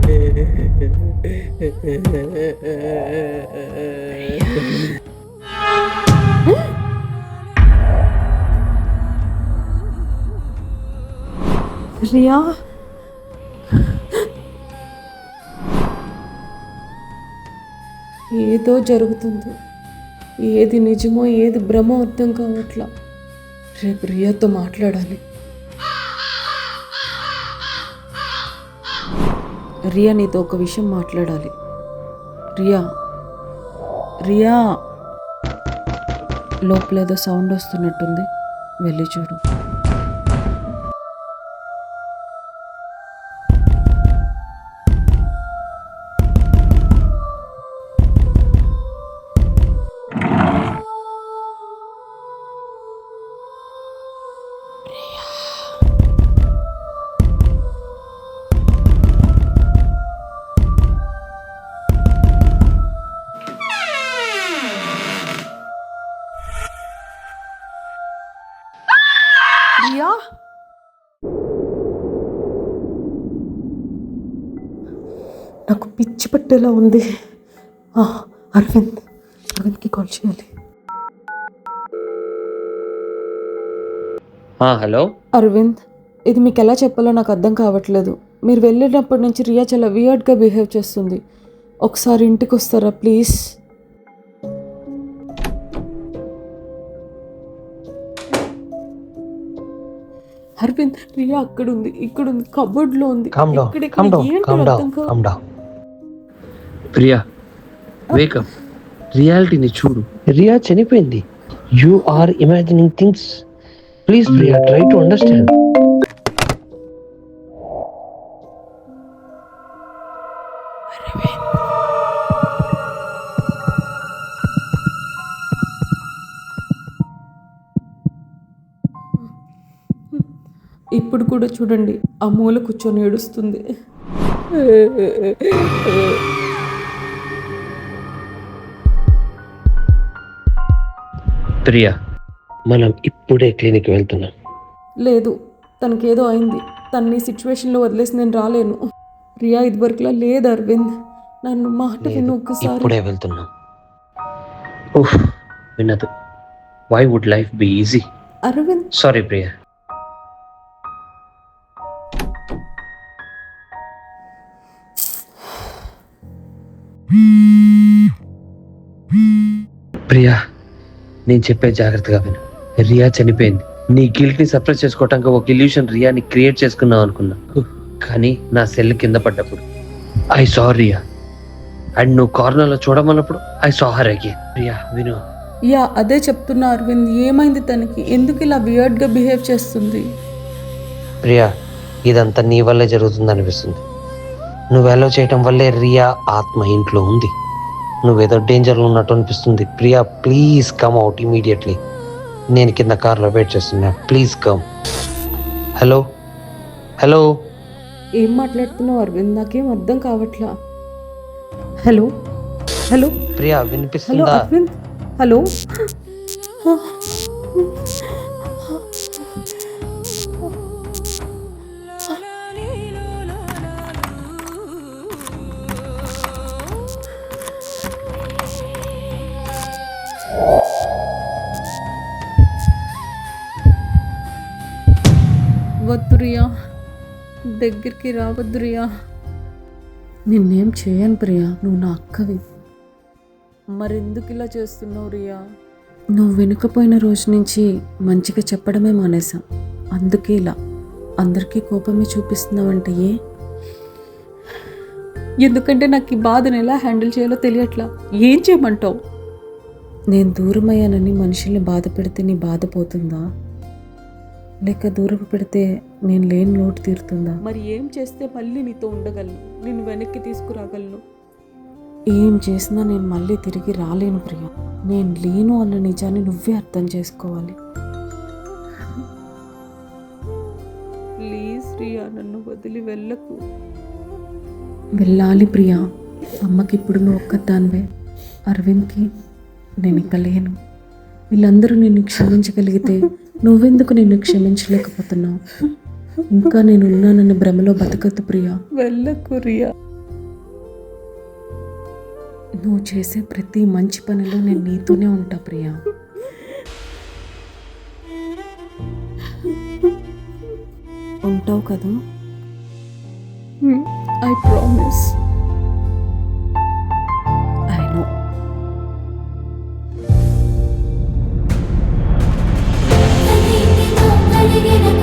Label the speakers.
Speaker 1: రియా, ఏదో జరుగుతుంది. ఏది నిజమో ఏది భ్రమో అర్థం కావట్లా. రేపు రియాతో మాట్లాడాలి. రియా, నీతో ఒక విషయం మాట్లాడాలి. రియా, రియా, లోపలేదో సౌండ్ వస్తున్నట్టుంది, వెళ్ళి చూడు. రియా, నాకు పిచ్చి పట్టేలా ఉంది. అరవింద్కి కాల్ చేయాలి.
Speaker 2: హలో
Speaker 1: అరవింద్, ఇది మీకు ఎలా చెప్పాలో నాకు అర్థం కావట్లేదు. మీరు వెళ్ళినప్పటి నుంచి రియా చాలా వియర్డ్గా బిహేవ్ చేస్తుంది. ఒకసారి ఇంటికి వస్తారా ప్లీజ్? అరవింద్, రియా అక్కడ ఉంది, ఇక్కడ ఉంది, కబోర్డ్ లో ఉంది.
Speaker 2: ప్రియా, వేకప్, రియాలిటీని చూడు.
Speaker 3: రియా చనిపోయింది. You are imagining things. Please Priya, try to understand.
Speaker 1: ఇప్పుడు కూడా చూడండి, ఆ మూల కూర్చొని ఏడుస్తుంది.
Speaker 3: ప్రియా, మనం ఇప్పుడే క్లినిక్ వెళ్తున్నాం.
Speaker 1: లేదు, తనకేదో అయింది. తన్ని సిచ్యువేషన్లో వదిలేసి నేను రాలేను. రియా ఇదివరకులా లేదు అరవింద్, నన్ను మాట విను ఒక్కసారి.
Speaker 3: ఇప్పుడే వెళ్తున్నాం.
Speaker 2: వినదు. Why would life be easy?
Speaker 1: Arvind,
Speaker 2: sorry Priya. Priya, నేను చెప్పే జాగ్రత్తగా విను. రియా చనిపోయింది. నీ గిల్ట్ ని సప్రెస్ చేసుకోవటానికి ఒక ఇల్యూషన్ రియాని క్రియేట్ చేసుకున్నావు అనుకున్నా. కానీ నా సెల్ కింద పడ్డప్పుడు ఐ సా రియా. అండ్ నువ్వు కార్నర్ లో చూడమన్నప్పుడు I saw her again. Riya, విను.
Speaker 1: యా, అదే చెప్తున్నా అరవింద్. ఏమైంది తనకి? ఎందుకు ఇలా వియర్డ్గా బిహేవ్ చేస్తుంది?
Speaker 3: ప్రియా, ఇదంతా నీ వల్లే జరుగుతుంది అనిపిస్తుంది. నువ్వు అలౌ చేయటం వల్లే రియా ఆత్మ ఇంట్లో ఉంది. నువ్వేదో డేంజర్లో ఉన్నట్టు అనిపిస్తుంది. Priya, please come out immediately. నేను కింద కార్లో వెయిట్ చేస్తున్నా. Please come. Hello hello.
Speaker 1: ఏం మాట్లాడుతున్నావు అరవింద్? నాకేం అర్థం కావట్లా. Hello hello.
Speaker 3: ప్రియా,
Speaker 1: హలో
Speaker 3: వినిపిస్తుందా?
Speaker 1: అరవింద్, హలో. వద్దు రియా, దగ్గరికి రావద్దు రియా. నిన్నేం చేయను ప్రియా, నువ్వు నా అక్కవి. మరెందుకు ఇలా చేస్తున్నావు రియా? నువ్వు వెనుకపోయిన రోజు నుంచి మంచిగా చెప్పడమే మానేశాం. అందుకే ఇలా అందరికీ కోపమే చూపిస్తున్నావంటే ఎందుకంటే నాకు ఈ బాధను ఎలా హ్యాండిల్ చేయాలో తెలియట్లా. ఏం చేయమంటావు? నేను దూరమయ్యానని మనుషుల్ని బాధ పెడితే నీ బాధ పోతుందా, లేక దూరం పెడితే నేను లేని లోటు తీరుతుందా? మరి ఏం చేస్తే మళ్ళీ నీతో ఉండగలను, నేను వెనక్కి తీసుకురాగలను? ఏం చేసినా నేను మళ్ళీ తిరిగి రాలేను ప్రియా. నేను లేను అన్న నిజాన్ని నువ్వే అర్థం చేసుకోవాలి. ప్లీజ్ ప్రియా, నన్ను వదిలి వెళ్ళకు. వెళ్ళాలి ప్రియా. అమ్మకి ఇప్పుడు నువ్వు ఒక్కదానివే. అరవింద్కి నేను ఇక లేను. వీళ్ళందరూ నిన్ను క్షమించగలిగితే నువ్వెందుకు నిన్ను క్షమించలేకపోతున్నావు? ఇంకా నేను ఉన్నానన్న భ్రమలో బతకద్దు ప్రియా. వెళ్ళకు రియా. నువ్వు చేసే ప్రతి మంచి పనిలో నేను నీతోనే ఉంటా ప్రియా. ఉంటావు కదా? I promise. I know.
Speaker 4: కలిగిన